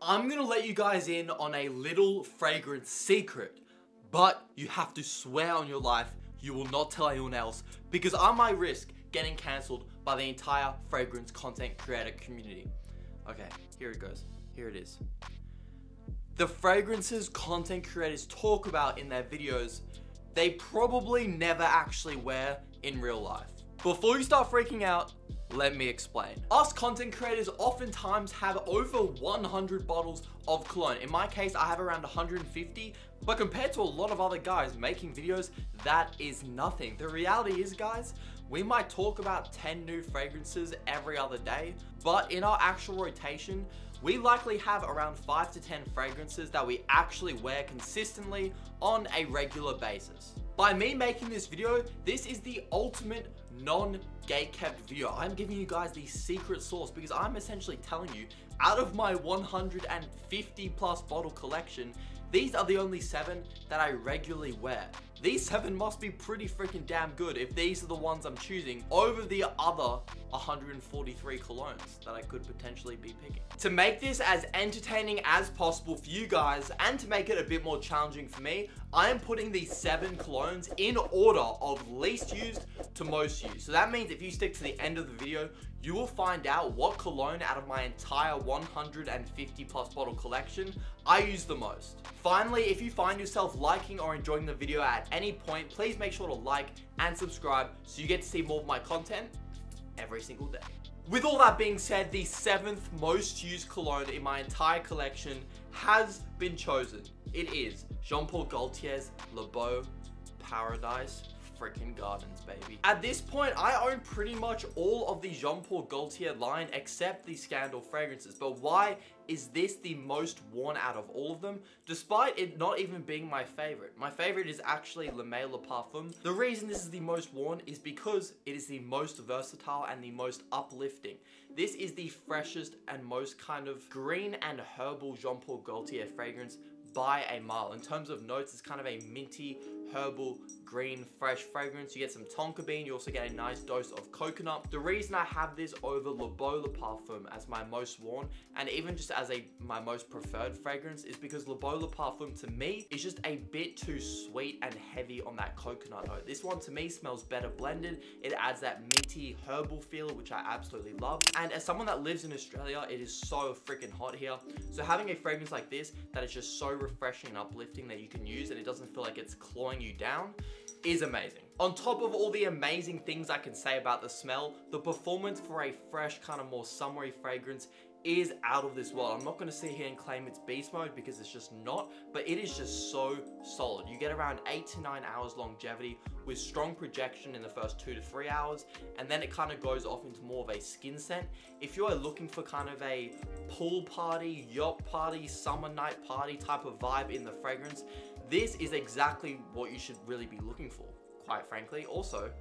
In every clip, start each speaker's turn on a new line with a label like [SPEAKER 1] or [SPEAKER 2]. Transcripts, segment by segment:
[SPEAKER 1] I'm gonna let you guys in on a little fragrance secret, but you have to swear on your life you will not tell anyone else, because I might risk getting cancelled by the entire fragrance content creator community. Okay, here it goes. Here it is. The fragrances content creators talk about in their videos, they probably never actually wear in real life. Before you start freaking out, let me explain. Us content creators oftentimes have over 100 bottles of cologne. In my case, I have around 150, but compared to a lot of other guys making videos, that is nothing. The reality is, guys, we might talk about 10 new fragrances every other day, but in our actual rotation, we likely have around 5 to 10 fragrances that we actually wear consistently on a regular basis. By me making this video, this is the ultimate non-gatekept video. I'm giving you guys the secret sauce because I'm essentially telling you, out of my 150 plus bottle collection, these are the only 7 that I regularly wear. These 7 must be pretty freaking damn good if these are the ones I'm choosing over the other 143 colognes that I could potentially be picking. To make this as entertaining as possible for you guys and to make it a bit more challenging for me, I am putting these 7 colognes in order of least used to most used. So that means if you stick to the end of the video, you will find out what cologne out of my entire 150 plus bottle collection I use the most. Finally, if you find yourself liking or enjoying the video at any point, please make sure to like and subscribe so you get to see more of my content every single day. With all that being said, the 7th most used cologne in my entire collection has been chosen. It is Jean Paul Gaultier's Le Beau Paradise freaking Gardens, baby. At this point, I own pretty much all of the Jean Paul Gaultier line except the Scandal fragrances. But why is this the most worn out of all of them, despite it not even being my favorite? My favorite is actually Le May Le Parfum. The reason this is the most worn is because it is the most versatile and the most uplifting. This is the freshest and most kind of green and herbal Jean Paul Gaultier fragrance by a mile. In terms of notes, it's kind of a minty, herbal, green, fresh fragrance. You get some tonka bean, you also get a nice dose of coconut. The reason I have this over Le Beau Le Parfum as my most worn, and even just as my most preferred fragrance, is because Le Beau Le Parfum to me is just a bit too sweet and heavy on that coconut note. This one to me smells better blended. It adds that minty herbal feel, which I absolutely love. And as someone that lives in Australia, it is so freaking hot here. So having a fragrance like this that is just so refreshing and uplifting that you can use and it doesn't feel like it's clawing you down is amazing. On top of all the amazing things I can say about the smell, the performance for a fresh, kind of more summery fragrance is out of this world. I'm not going to sit here and claim it's beast mode because it's just not, but it is just so solid. You get around 8 to 9 hours longevity with strong projection in the first 2 to 3 hours, and then it kind of goes off into more of a skin scent. If you are looking for kind of a pool party, yacht party, summer night party type of vibe in the fragrance, this is exactly what you should really be looking for, quite frankly. Also,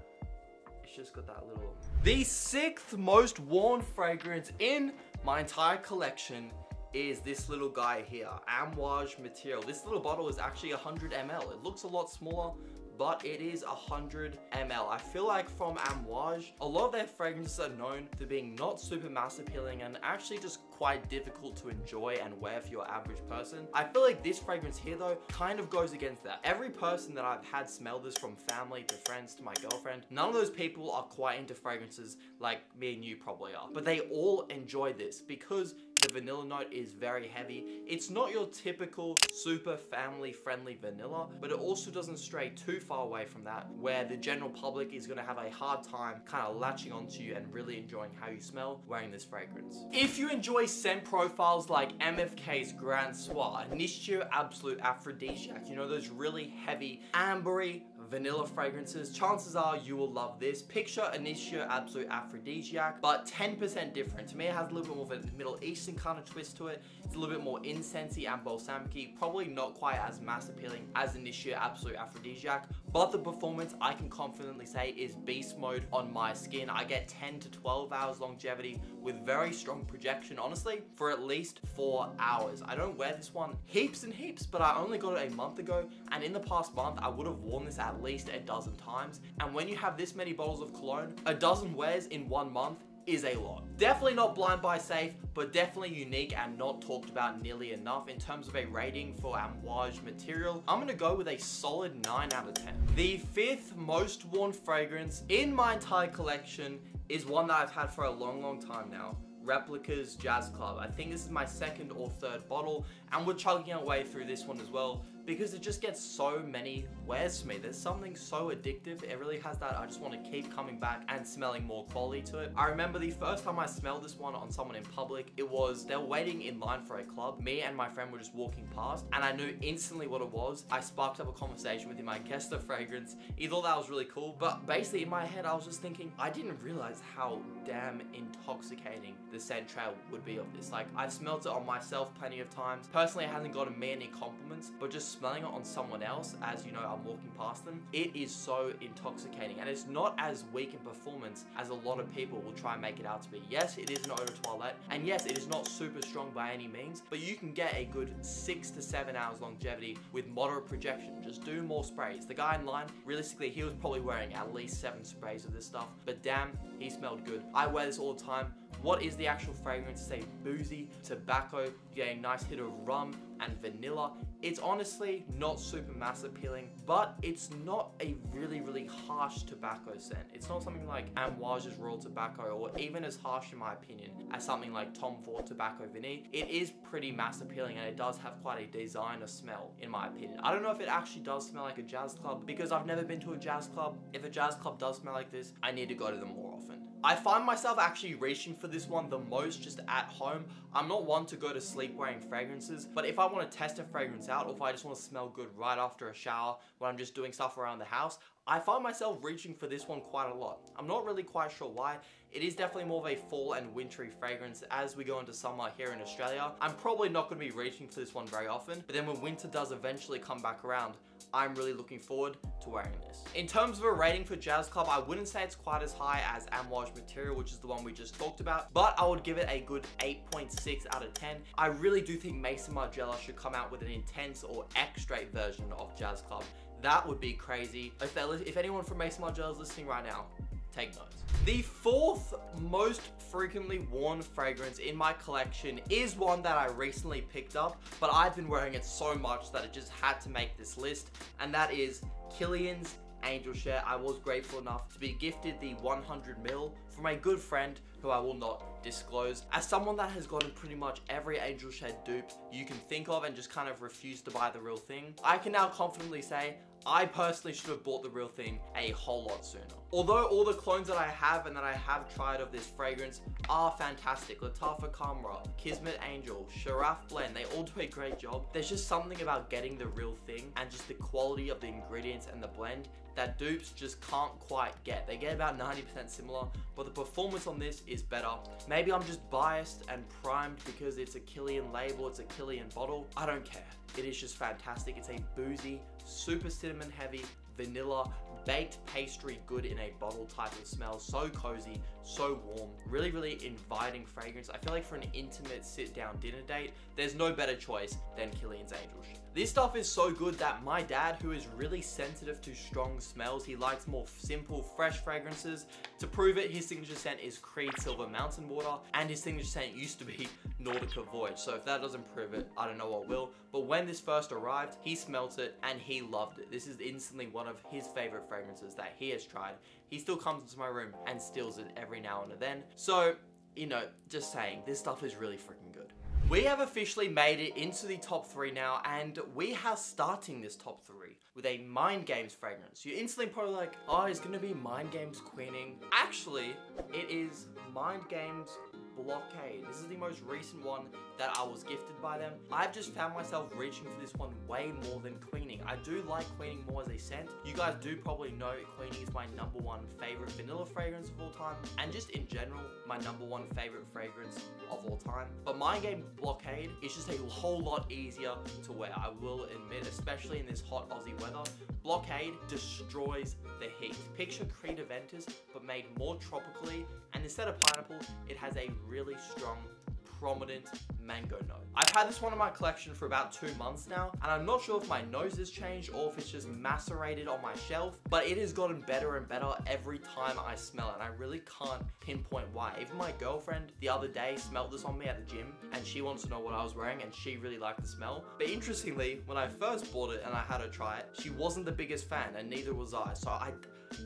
[SPEAKER 1] it's just got that little... The 6th most worn fragrance in my entire collection is this little guy here, Amouage Material. This little bottle is actually 100 ml. It looks a lot smaller, but it is 100 ml. I feel like from Amouage, a lot of their fragrances are known for being not super mass appealing and actually just quite difficult to enjoy and wear for your average person. I feel like this fragrance here though kind of goes against that. Every person that I've had smell this, from family to friends to my girlfriend, none of those people are quite into fragrances like me and you probably are, but they all enjoy this because the vanilla note is very heavy. It's not your typical super family friendly vanilla, but it also doesn't stray too far away from that, where the general public is gonna have a hard time kind of latching onto you and really enjoying how you smell wearing this fragrance. If you enjoy scent profiles like MFK's Grand Soir, Initio Absolute Aphrodisiac, you know, those really heavy, ambery, vanilla fragrances, chances are you will love this. Picture Initio Absolute Aphrodisiac, but 10% different. To me, it has a little bit more of a Middle Eastern kind of twist to it. It's a little bit more incensey and balsamic-y, probably not quite as mass appealing as Initio Absolute Aphrodisiac, but the performance I can confidently say is beast mode on my skin. I get 10 to 12 hours longevity with very strong projection, honestly, for at least 4 hours. I don't wear this one heaps and heaps, but I only got it a month ago, and in the past month, I would have worn this at least a dozen times. And when you have this many bottles of cologne, a dozen wears in 1 month is a lot. Definitely not blind buy safe, but definitely unique and not talked about nearly enough. In terms of a rating for Amouage Material, I'm gonna go with a solid 9 out of 10. The 5th most worn fragrance in my entire collection is one that I've had for a long time now. Replica's Jazz Club. I think this is my 2nd or 3rd bottle, and we're chugging our way through this one as well because it just gets so many wears for me. There's something so addictive. It really has that I just want to keep coming back and smelling more quality to it. I remember the first time I smelled this one on someone in public, they were waiting in line for a club. Me and my friend were just walking past and I knew instantly what it was. I sparked up a conversation with him. I guessed the fragrance. He thought that was really cool, but basically in my head I was just thinking, I didn't realize how damn intoxicating the scent trail would be of this. Like, I've smelled it on myself plenty of times. Personally, it hasn't gotten me any compliments, but just smelling it on someone else, as you know, I'm walking past them, it is so intoxicating, and it's not as weak in performance as a lot of people will try and make it out to be. Yes, it is an eau de toilette, and yes, it is not super strong by any means, but you can get a good 6 to 7 hours longevity with moderate projection. Just do more sprays. The guy in line, realistically, he was probably wearing at least 7 sprays of this stuff, but damn, he smelled good. I wear this all the time. What is the actual fragrance? It's a boozy tobacco. You get a nice hit of rum and vanilla. It's honestly not super mass appealing, but it's not a really harsh tobacco scent. It's not something like Amouage's Royal Tobacco, or even as harsh in my opinion as something like Tom Ford Tobacco Vanille. It is pretty mass appealing, and it does have quite a designer smell in my opinion. I don't know if it actually does smell like a jazz club because I've never been to a jazz club. If a jazz club does smell like this, I need to go to them more often. I find myself actually reaching for this one the most just at home. I'm not one to go to sleep wearing fragrances, but if I want to test a fragrance out, or if I just want to smell good right after a shower when I'm just doing stuff around the house, I find myself reaching for this one quite a lot. I'm not really quite sure why. It is definitely more of a fall and wintry fragrance. As we go into summer here in Australia, I'm probably not going to be reaching for this one very often, but then when winter does eventually come back around, I'm really looking forward to wearing this. In terms of a rating for Jazz Club, I wouldn't say it's quite as high as Amouage Material, which is the one we just talked about, but I would give it a good 8.6 out of 10. I really do think Mason Margiela should come out with an intense or X-straight version of Jazz Club. That would be crazy. If anyone from Mason Margiela is listening right now, take notes. The 4th most frequently worn fragrance in my collection is one that I recently picked up, but I've been wearing it so much that it just had to make this list, and that is Kilian's Angel Share. I was grateful enough to be gifted the 100ml from a good friend who I will not disclose. As someone that has gotten pretty much every Angel Share dupe you can think of and just kind of refused to buy the real thing, I can now confidently say I personally should have bought the real thing a whole lot sooner. Although all the clones that I have and that I have tried of this fragrance are fantastic, Lattafa Kamra, Kismet Angel, Sharaf Blend, they all do a great job. There's just something about getting the real thing and just the quality of the ingredients and the blend that dupes just can't quite get. They get about 90% similar, but the performance on this is better. Maybe I'm just biased and primed because it's a Kilian label, it's a Kilian bottle. I don't care. It is just fantastic. It's a boozy, super cinnamon heavy, vanilla, baked pastry good in a bottle type of smell. So cozy, so warm, really inviting fragrance. I feel like for an intimate sit down dinner date, there's no better choice than Kilian's Angel Share. This stuff is so good that my dad, who is really sensitive to strong smells, he likes more simple, fresh fragrances. To prove it, his signature scent is Creed Silver Mountain Water, and his signature scent used to be Nautica Voyage. So if that doesn't prove it, I don't know what will. But when this first arrived, he smelt it and he loved it. This is instantly one of his favorite fragrances that he has tried. He still comes into my room and steals it every now and then. So, you know, just saying, this stuff is really freaking good. We have officially made it into the top 3 now, and we are starting this top 3 with a Mind Games fragrance. You're instantly probably like, oh, it's gonna be Mind Games Queening. Actually, it is Mind Games Blockade. This is the most recent one that I was gifted by them. I've just found myself reaching for this one way more than Queening. I do like Queening more as a scent. You guys do probably know Queening is my #1 favorite vanilla fragrance of all time, and just in general, my #1 favorite fragrance of all time. But Mind Game Blockade is just a whole lot easier to wear, I will admit, especially in this hot Aussie weather. Blockade destroys the heat. Picture Creed Aventus, but made more tropically, and instead of pineapple, it has a really strong prominent mango note. I've had this one in my collection for about 2 months now, and I'm not sure if my nose has changed or if it's just macerated on my shelf, but it has gotten better and better every time I smell it, and I really can't pinpoint why. Even my girlfriend the other day smelled this on me at the gym, and she wants to know what I was wearing, and she really liked the smell. But interestingly, when I first bought it and I had her try it, she wasn't the biggest fan, and neither was I. So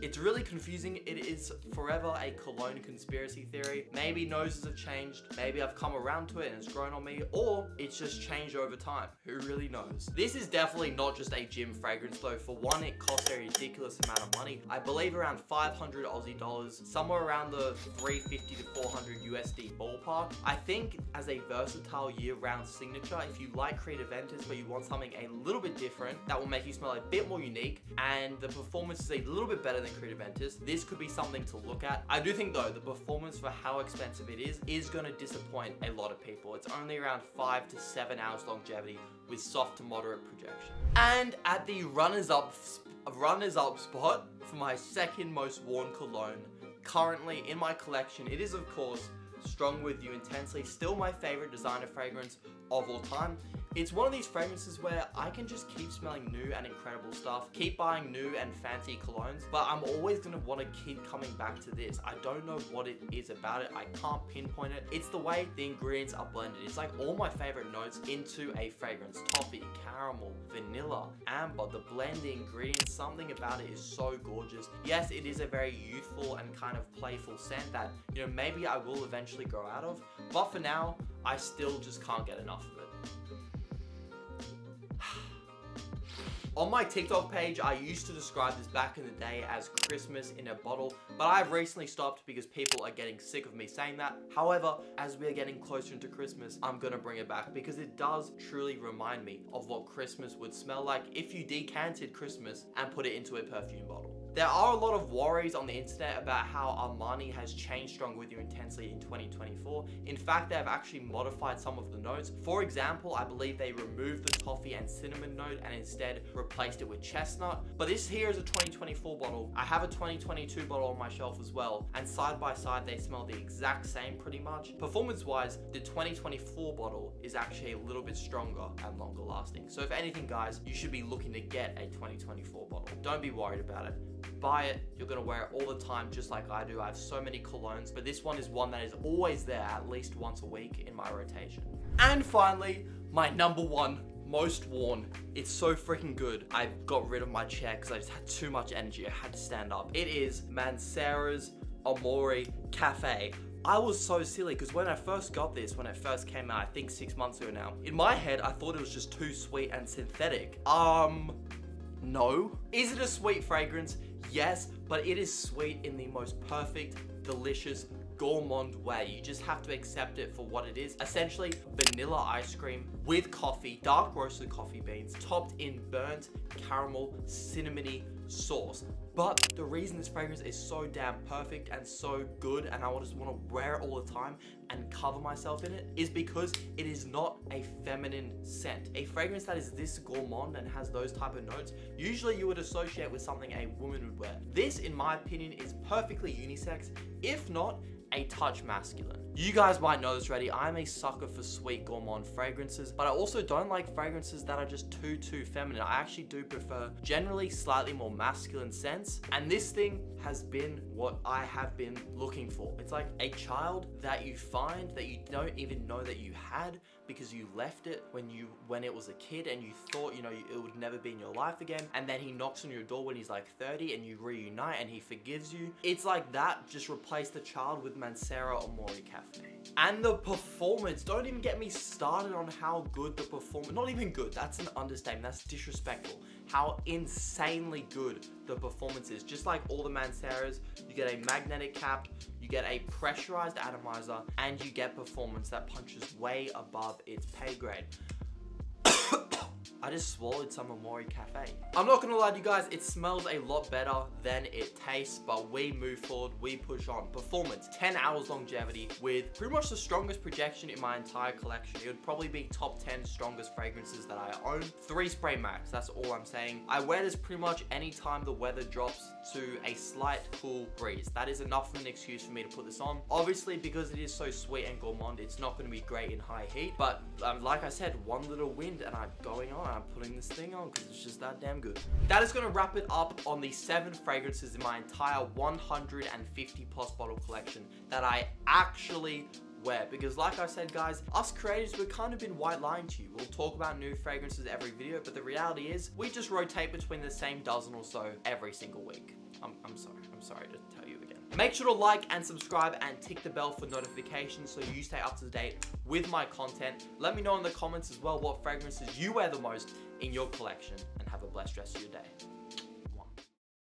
[SPEAKER 1] it's really confusing. It is forever a cologne conspiracy theory. Maybe noses have changed, maybe I've come around to it and it's grown on me, or it's just changed over time. Who really knows? This is definitely not just a gym fragrance though. For one, it costs a ridiculous amount of money. I believe around 500 Aussie dollars, somewhere around the 350 to 400 USD ballpark. I think as a versatile year-round signature, if you like Creed Aventus but you want something a little bit different that will make you smell a bit more unique and the performance is a little bit better than Creed Aventus, this could be something to look at. I do think though, the performance for how expensive it is going to disappoint a lot of people. It's only around 5 to 7 hours longevity with soft to moderate projection. And at the runners-up spot for my second most worn cologne, currently in my collection, it is of course Strong With You Intensely, still my favorite designer fragrance of all time. It's one of these fragrances where I can just keep smelling new and incredible stuff, keep buying new and fancy colognes, but I'm always gonna wanna keep coming back to this. I don't know what it is about it. I can't pinpoint it. It's the way the ingredients are blended. It's like all my favorite notes into a fragrance. Toffee, caramel, vanilla, amber, the blending ingredients, something about it is so gorgeous. Yes, it is a very youthful and kind of playful scent that, you know, maybe I will eventually grow out of, but for now, I still just can't get enough of it. On my TikTok page, I used to describe this back in the day as Christmas in a bottle, but I've recently stopped because people are getting sick of me saying that. However, as we are getting closer into Christmas, I'm gonna bring it back because it does truly remind me of what Christmas would smell like if you decanted Christmas and put it into a perfume bottle. There are a lot of worries on the internet about how Armani has changed Strong With You Intensely in 2024. In fact, they have actually modified some of the notes. For example, I believe they removed the toffee and cinnamon note and instead replaced it with chestnut. But this here is a 2024 bottle. I have a 2022 bottle on my shelf as well, and side by side they smell the exact same pretty much. Performance-wise, the 2024 bottle is actually a little bit stronger and longer lasting. So if anything, guys, you should be looking to get a 2024 bottle. Don't be worried about it. Buy it, you're gonna wear it all the time just like I do. I have so many colognes, but this one is one that is always there at least once a week in my rotation. And finally, my number one most worn. It's so freaking good. I got rid of my chair because I just had too much energy. I had to stand up. It is Mancera's Amore Caffe. I was so silly because when I first got this, when it first came out, I think 6 months ago now, in my head, I thought it was just too sweet and synthetic. No. Is it a sweet fragrance? Yes, but it is sweet in the most perfect, delicious, gourmand way. You just have to accept it for what it is. Essentially, vanilla ice cream with coffee, dark roasted coffee beans, topped in burnt caramel cinnamony sauce. But the reason this fragrance is so damn perfect and so good and I just want to wear it all the time and cover myself in it is because it is not a feminine scent. A fragrance that is this gourmand and has those type of notes, usually you would associate with something a woman would wear. This, in my opinion, is perfectly unisex, if not a touch masculine. You guys might know this already, I'm a sucker for sweet gourmand fragrances, but I also don't like fragrances that are just too feminine. I actually do prefer generally slightly more masculine scents, and this thing has been what I have been looking for. It's like a child that you find that you don't even know that you had because you left it when it was a kid and you thought, you know, it would never be in your life again, and then he knocks on your door when he's like 30 and you reunite and he forgives you. It's like that, just replace the child with Mancera Amore Caffe. And the performance, don't even get me started on how good the performance, not even good, that's an understatement, that's disrespectful. How insanely good the performance is. Just like all the Manceras, you get a magnetic cap, you get a pressurized atomizer, and you get performance that punches way above its pay grade. I just swallowed some Amore Caffe. I'm not gonna lie to you guys, it smells a lot better than it tastes, but we move forward, we push on. Performance, 10 hours longevity with pretty much the strongest projection in my entire collection. It would probably be top 10 strongest fragrances that I own. 3 spray max, that's all I'm saying. I wear this pretty much anytime the weather drops to a slight cool breeze. That is enough of an excuse for me to put this on. Obviously, because it is so sweet and gourmand, it's not gonna be great in high heat, but like I said, one little wind and I'm going on, I'm putting this thing on because it's just that damn good. That is gonna wrap it up on the 7 fragrances in my entire 150 plus bottle collection that I actually wear. Because like I said, guys, us creators, we've kind of been white lying to you. We'll talk about new fragrances every video, but the reality is we just rotate between the same dozen or so every single week. I'm sorry to tell you again. Make sure to like and subscribe and tick the bell for notifications so you stay up to date with my content. Let me know in the comments as well what fragrances you wear the most in your collection, and have a blessed rest of your day.